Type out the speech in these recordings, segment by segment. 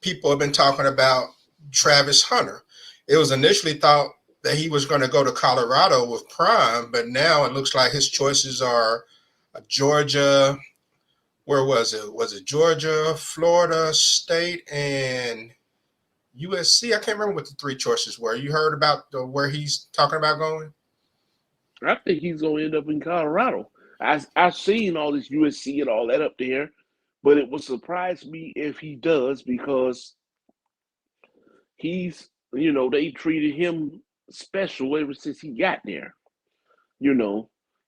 people have been talking about Travis Hunter. It was initially thought that he was going to go to Colorado with Prime, but now it looks like his choices are Georgia. Where was it? Was it Georgia, Florida State, and USC? I can't remember what the three choices were. You heard about where he's talking about going? I think he's going to end up in Colorado. I've seen all this USC and all that up there, but it would surprise me if he does because they treated him special ever since he got there.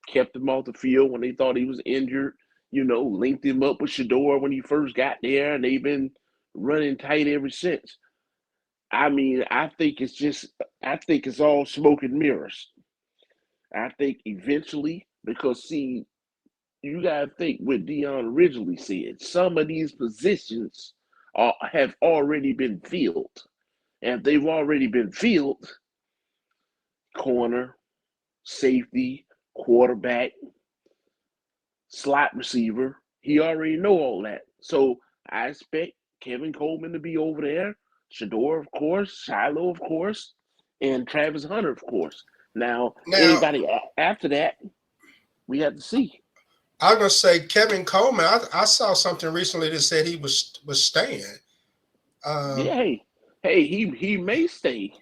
Kept him off the field when they thought he was injured, linked him up with Shador when he first got there, and they've been running tight ever since. I mean, I think it's all smoke and mirrors. I think eventually, because see, you gotta think what Dion originally said. Some of these positions have already been filled. And if they've already been filled, corner, safety, quarterback, slot receiver, he already know all that. So I expect Kevin Coleman to be over there, Shador, of course, Shiloh, of course, and Travis Hunter, of course. Now anybody after that, we have to see. I was gonna say Kevin Coleman. I saw something recently that said he was staying. Yeah, hey, he may stay,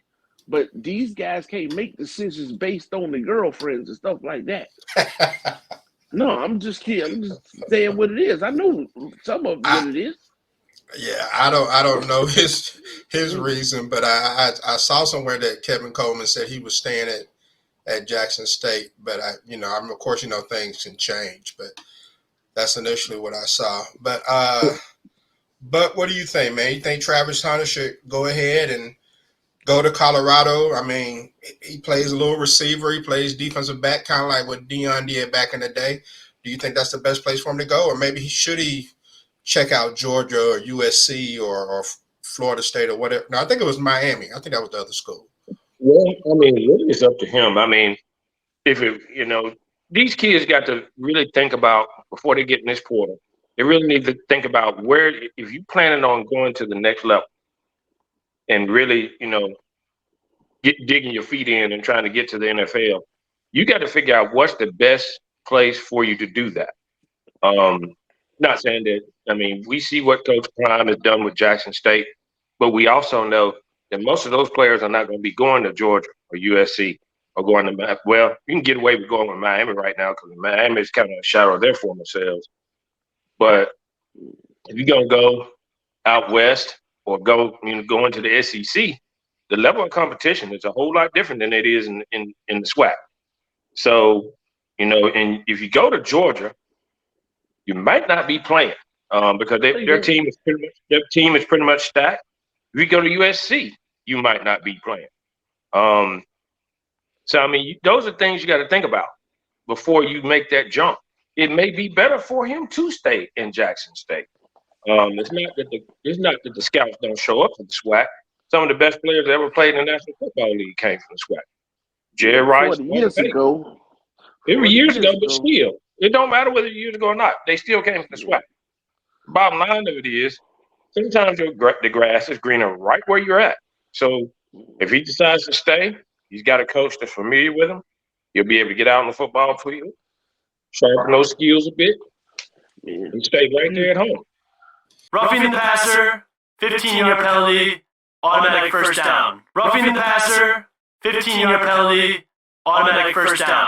but these guys can't make decisions based on the girlfriends and stuff like that. No, I'm just kidding. I'm just saying what it is. I know some of what it is. Yeah, I don't know his reason, but I saw somewhere that Kevin Coleman said he was staying at Jackson State, but I'm of course things can change, but that's initially what I saw. But what do you think, man? You think Travis Hunter should go ahead and go to Colorado? I mean, he plays a little receiver, he plays defensive back, kind of like what Dion did back in the day. Do you think that's the best place for him to go, or maybe should he check out Georgia or USC or Florida State or whatever? No, I think it was Miami. I think that was the other school. Well, I mean, really, it's up to him. I mean, these kids got to really think about before they get in this portal. They really need to think about where, if you're planning on going to the next level and really, digging your feet in and trying to get to the NFL, you got to figure out what's the best place for you to do that. Not saying that, I mean, we see what Coach Prime has done with Jackson State, but we also know that most of those players are not going to be going to Georgia or USC or going to, well, you can get away with going with Miami right now because Miami is kind of a shadow of their former selves. But if you're going to go out west or go into the SEC, the level of competition is a whole lot different than it is in the SWAC. So, and if you go to Georgia, you might not be playing because their team is pretty much stacked. If you go to USC, you might not be playing. So I mean, those are things you got to think about before you make that jump. It may be better for him to stay in Jackson State. It's not that the scouts don't show up for the SWAC. Some of the best players that ever played in the National Football League came from the SWAC. Jerry Rice. 40 years ago. Every years ago, but still, it don't matter whether years ago or not. They still came from the SWAC. Bottom line of it is, sometimes the grass is greener right where you're at. So if he decides to stay, he's got a coach that's familiar with him. He'll be able to get out on the football field, sharpen those skills a bit, and stay right there at home. Roughing the passer, 15-yard penalty, automatic first down. Roughing the passer, 15-yard penalty, automatic first down.